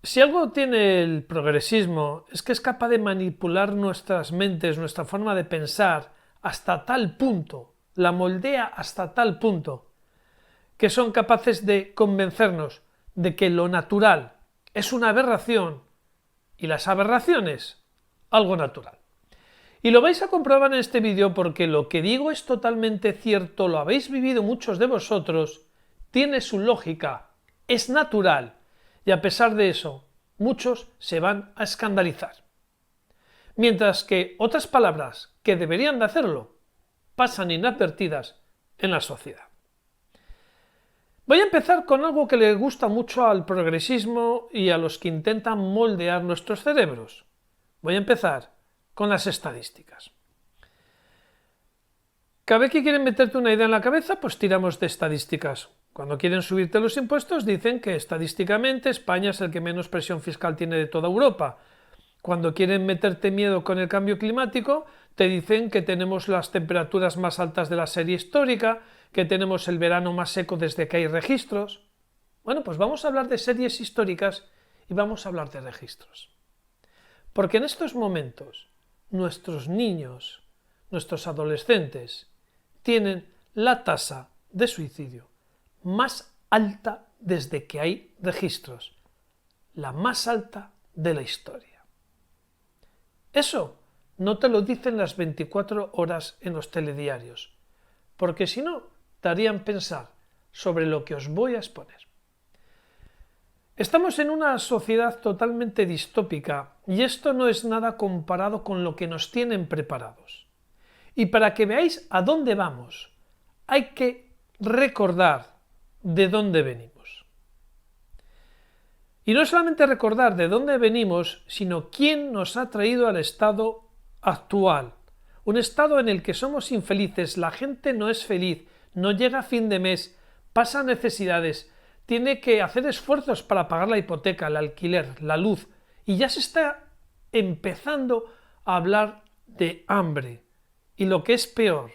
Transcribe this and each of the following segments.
Si algo tiene el progresismo es que es capaz de manipular nuestras mentes, nuestra forma de pensar, hasta tal punto, la moldea hasta tal punto, que son capaces de convencernos de que lo natural es una aberración y las aberraciones algo natural. Y lo vais a comprobar en este vídeo porque lo que digo es totalmente cierto, lo habéis vivido muchos de vosotros, tiene su lógica, es natural, y a pesar de eso, muchos se van a escandalizar. Mientras que otras palabras que deberían de hacerlo pasan inadvertidas en la sociedad. Voy a empezar con algo que le gusta mucho al progresismo y a los que intentan moldear nuestros cerebros. Voy a empezar con las estadísticas. Cada vez que quieren meterte una idea en la cabeza, pues tiramos de estadísticas. Cuando quieren subirte los impuestos, dicen que estadísticamente España es el que menos presión fiscal tiene de toda Europa. Cuando quieren meterte miedo con el cambio climático, te dicen que tenemos las temperaturas más altas de la serie histórica, que tenemos el verano más seco desde que hay registros. Bueno, pues vamos a hablar de series históricas y vamos a hablar de registros. Porque en estos momentos, nuestros niños, nuestros adolescentes, tienen la tasa de suicidio más alta desde que hay registros, la más alta de la historia. Eso no te lo dicen las 24 horas en los telediarios, porque si no, te harían pensar sobre lo que os voy a exponer. Estamos en una sociedad totalmente distópica y esto no es nada comparado con lo que nos tienen preparados. Y para que veáis a dónde vamos, hay que recordar de dónde venimos. Y no solamente recordar de dónde venimos, sino quién nos ha traído al estado actual. Un estado en el que somos infelices, la gente no es feliz, no llega a fin de mes, pasa necesidades, tiene que hacer esfuerzos para pagar la hipoteca, el alquiler, la luz, y ya se está empezando a hablar de hambre. Y lo que es peor,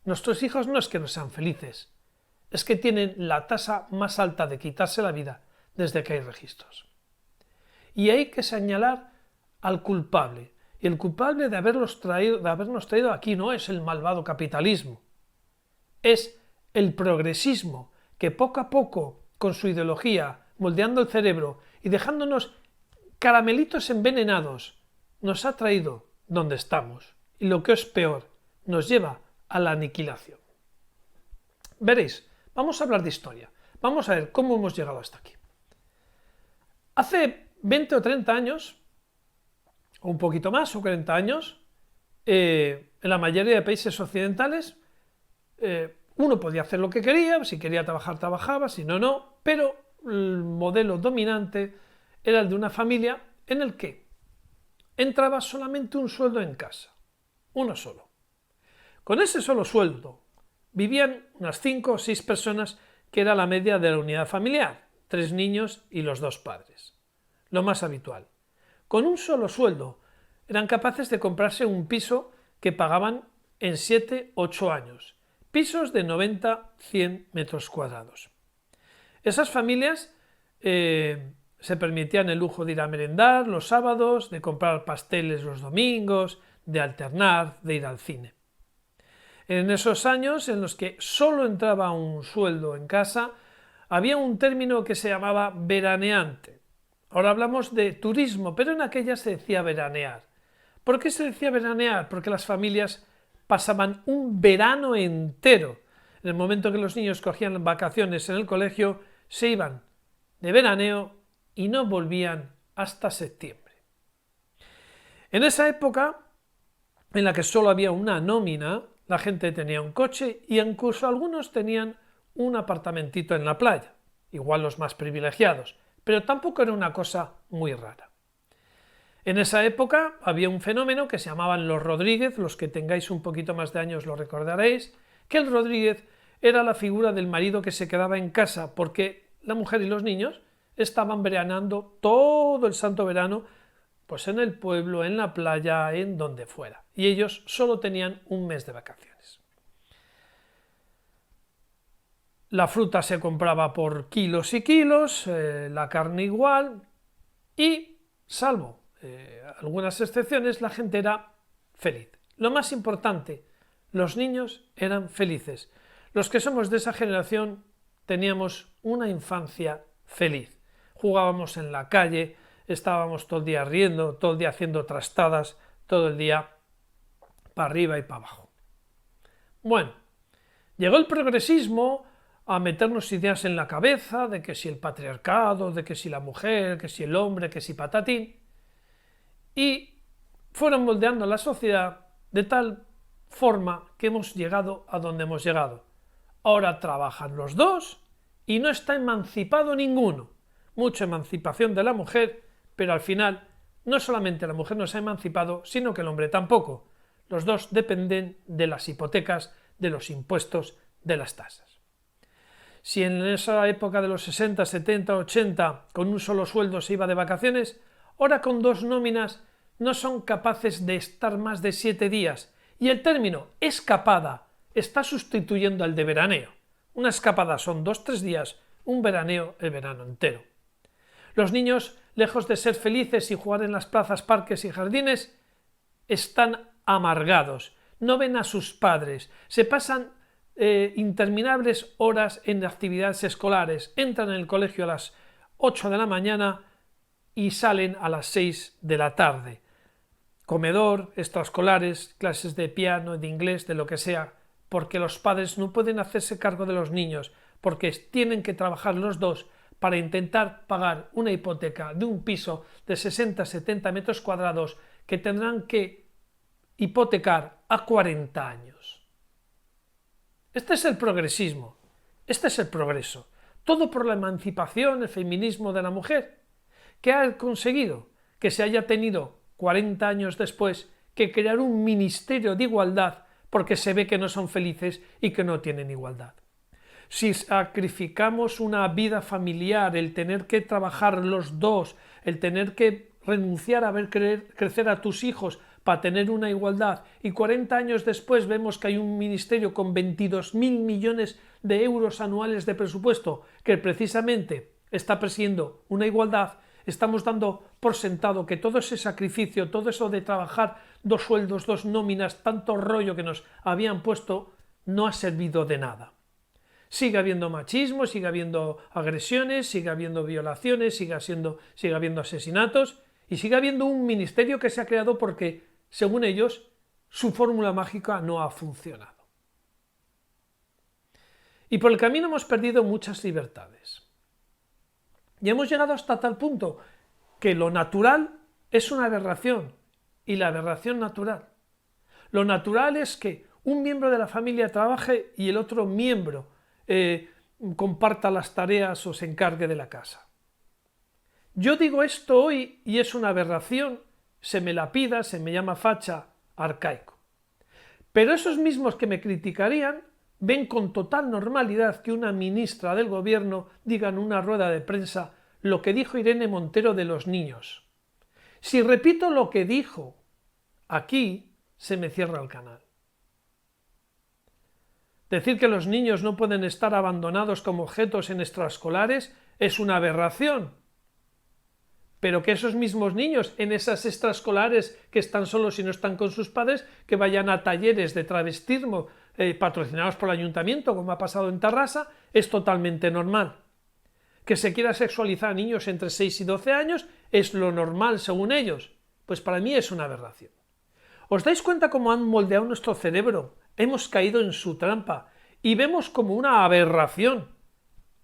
nuestros hijos no es que no sean felices, es que tienen la tasa más alta de quitarse la vida desde que hay registros. Y hay que señalar al culpable. Y el culpable de habernos traído aquí no es el malvado capitalismo, es el progresismo que poco a poco, con su ideología, moldeando el cerebro y dejándonos caramelitos envenenados, nos ha traído donde estamos. Y lo que es peor, nos lleva a la aniquilación. Veréis, vamos a hablar de historia. Vamos a ver cómo hemos llegado hasta aquí. Hace 20 o 30 años, o un poquito más, o 40 años, en la mayoría de países occidentales, uno podía hacer lo que quería, si quería trabajar, trabajaba, si no, no, pero el modelo dominante era el de una familia en el que entraba solamente un sueldo en casa, uno solo. Con ese solo sueldo vivían unas 5 o 6 personas, que era la media de la unidad familiar, 3 niños y los 2 padres, lo más habitual. Con un solo sueldo eran capaces de comprarse un piso que pagaban en 7-8 años, pisos de 90-100 metros cuadrados. Esas familias se permitían el lujo de ir a merendar los sábados, de comprar pasteles los domingos, de alternar, de ir al cine. En esos años en los que solo entraba un sueldo en casa, había un término que se llamaba veraneante. Ahora hablamos de turismo, pero en aquella se decía veranear. ¿Por qué se decía veranear? Porque las familias pasaban un verano entero. En el momento que los niños cogían vacaciones en el colegio, se iban de veraneo y no volvían hasta septiembre. En esa época, en la que solo había una nómina, la gente tenía un coche y incluso algunos tenían un apartamentito en la playa, igual los más privilegiados, pero tampoco era una cosa muy rara. En esa época había un fenómeno que se llamaban los Rodríguez, los que tengáis un poquito más de años lo recordaréis, que el Rodríguez era la figura del marido que se quedaba en casa porque la mujer y los niños estaban veraneando todo el santo verano, pues en el pueblo, en la playa, en donde fuera, y ellos solo tenían un mes de vacaciones. La fruta se compraba por kilos y kilos, la carne igual, y, salvo algunas excepciones, la gente era feliz. Lo más importante, los niños eran felices. Los que somos de esa generación teníamos una infancia feliz. Jugábamos en la calle, estábamos todo el día riendo, todo el día haciendo trastadas, todo el día para arriba y para abajo. Bueno, llegó el progresismo a meternos ideas en la cabeza de que si el patriarcado, de que si la mujer, que si el hombre, que si patatín, y fueron moldeando la sociedad de tal forma que hemos llegado a donde hemos llegado. Ahora trabajan los dos y no está emancipado ninguno. Mucha emancipación de la mujer, pero al final no solamente la mujer no se ha emancipado, sino que el hombre tampoco. Los dos dependen de las hipotecas, de los impuestos, de las tasas. Si en esa época de los 60, 70, 80 con un solo sueldo se iba de vacaciones, ahora con 2 nóminas no son capaces de estar más de 7 días y el término escapada está sustituyendo al de veraneo. Una escapada son 2-3 días, un veraneo el verano entero. Los niños, lejos de ser felices y jugar en las plazas, parques y jardines, están amargados, no ven a sus padres, se pasan interminables horas en actividades escolares, entran en el colegio a las 8 de la mañana y salen a las 6 de la tarde. Comedor, extraescolares, clases de piano, de inglés, de lo que sea, porque los padres no pueden hacerse cargo de los niños, porque tienen que trabajar los dos para intentar pagar una hipoteca de un piso de 60-70 metros cuadrados que tendrán que hipotecar a 40 años. Este es el progresismo, este es el progreso. Todo por la emancipación, el feminismo de la mujer. ¿Qué ha conseguido? Que se haya tenido 40 años después que crear un ministerio de igualdad porque se ve que no son felices y que no tienen igualdad. Si sacrificamos una vida familiar, el tener que trabajar los dos, el tener que renunciar a ver crecer a tus hijos para tener una igualdad y 40 años después vemos que hay un ministerio con 22.000 millones de euros anuales de presupuesto que precisamente está persiguiendo una igualdad, estamos dando por sentado que todo ese sacrificio, todo eso de trabajar 2 sueldos, 2 nóminas, tanto rollo que nos habían puesto, no ha servido de nada. Sigue habiendo machismo, sigue habiendo agresiones, sigue habiendo violaciones, sigue habiendo asesinatos y sigue habiendo un ministerio que se ha creado porque, según ellos, su fórmula mágica no ha funcionado. Y por el camino hemos perdido muchas libertades. Y hemos llegado hasta tal punto que lo natural es una aberración y la aberración natural. Lo natural es que un miembro de la familia trabaje y el otro miembro comparta las tareas o se encargue de la casa. Yo digo esto hoy y es una aberración, se me lapida, se me llama facha, arcaico. Pero esos mismos que me criticarían ven con total normalidad que una ministra del gobierno diga en una rueda de prensa lo que dijo Irene Montero de los niños. Si repito lo que dijo aquí, se me cierra el canal. Decir que los niños no pueden estar abandonados como objetos en extraescolares es una aberración. Pero que esos mismos niños en esas extraescolares que están solos y no están con sus padres, que vayan a talleres de travestismo patrocinados por el ayuntamiento, como ha pasado en Tarrasa, es totalmente normal. Que se quiera sexualizar a niños entre 6 y 12 años es lo normal según ellos. Pues para mí es una aberración. ¿Os dais cuenta cómo han moldeado nuestro cerebro? Hemos caído en su trampa y vemos como una aberración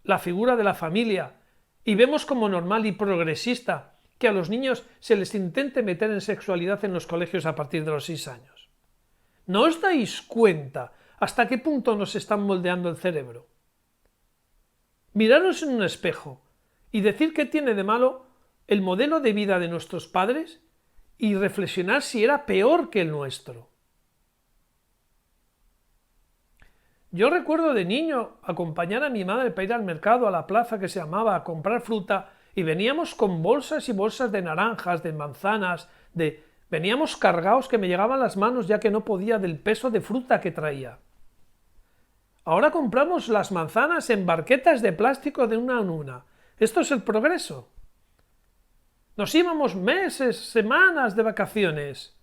la figura de la familia y vemos como normal y progresista que a los niños se les intente meter en sexualidad en los colegios a partir de los 6 años. ¿No os dais cuenta hasta qué punto nos están moldeando el cerebro? Miraros en un espejo y decir qué tiene de malo el modelo de vida de nuestros padres y reflexionar si era peor que el nuestro. Yo recuerdo de niño acompañar a mi madre para ir al mercado, a la plaza que se llamaba, a comprar fruta, y veníamos con bolsas y bolsas de naranjas, de manzanas, veníamos cargados que me llegaban las manos ya que no podía del peso de fruta que traía. Ahora compramos las manzanas en barquetas de plástico de una en una. Esto es el progreso. Nos íbamos meses, semanas de vacaciones.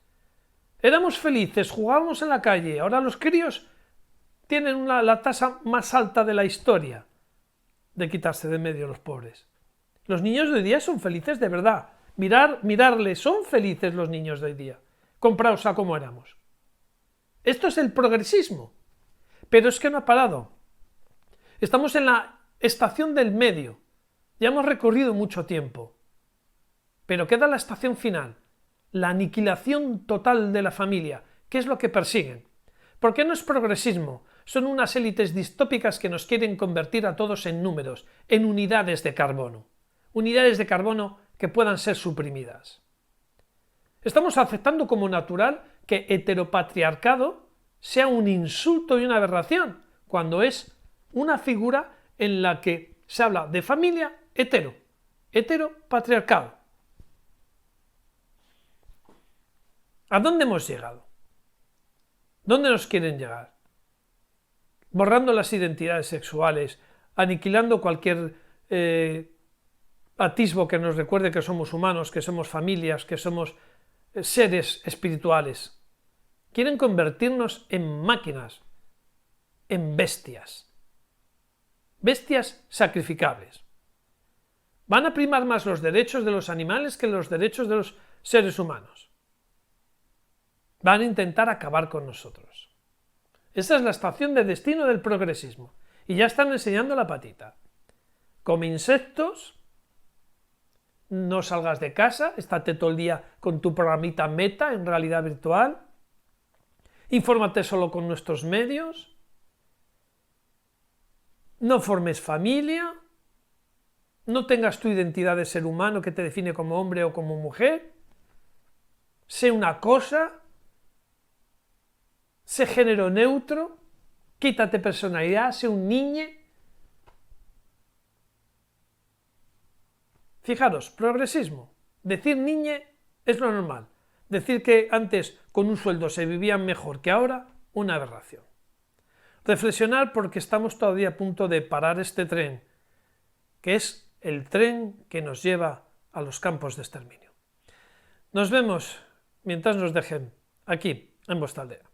Éramos felices, jugábamos en la calle. Ahora los críos tienen la tasa más alta de la historia de quitarse de medio los pobres. Los niños de hoy día son felices de verdad. Mirarles, son felices los niños de hoy día, comparados a como éramos. Esto es el progresismo. Pero es que no ha parado. Estamos en la estación del medio. Ya hemos recorrido mucho tiempo. Pero queda la estación final, la aniquilación total de la familia. ¿Qué es lo que persiguen? Porque no es progresismo, son unas élites distópicas que nos quieren convertir a todos en números, en unidades de carbono. Unidades de carbono que puedan ser suprimidas. Estamos aceptando como natural que heteropatriarcado sea un insulto y una aberración, cuando es una figura en la que se habla de familia heteropatriarcado. ¿A dónde hemos llegado? ¿Dónde nos quieren llegar? Borrando las identidades sexuales, aniquilando cualquier atisbo que nos recuerde que somos humanos, que somos familias, que somos seres espirituales. Quieren convertirnos en máquinas, en bestias. Bestias sacrificables. Van a primar más los derechos de los animales que los derechos de los seres humanos. Van a intentar acabar con nosotros. Esa es la estación de destino del progresismo. Y ya están enseñando la patita. Come insectos, no salgas de casa, estate todo el día con tu programita Meta en realidad virtual, infórmate solo con nuestros medios, no formes familia, no tengas tu identidad de ser humano que te define como hombre o como mujer, sé una cosa, sé género neutro, quítate personalidad, sé un niñe. Fijaros, progresismo. Decir niñe es lo normal. Decir que antes con un sueldo se vivían mejor que ahora, una aberración. Reflexionar porque estamos todavía a punto de parar este tren, que es el tren que nos lleva a los campos de exterminio. Nos vemos mientras nos dejen aquí, en vuestra aldea.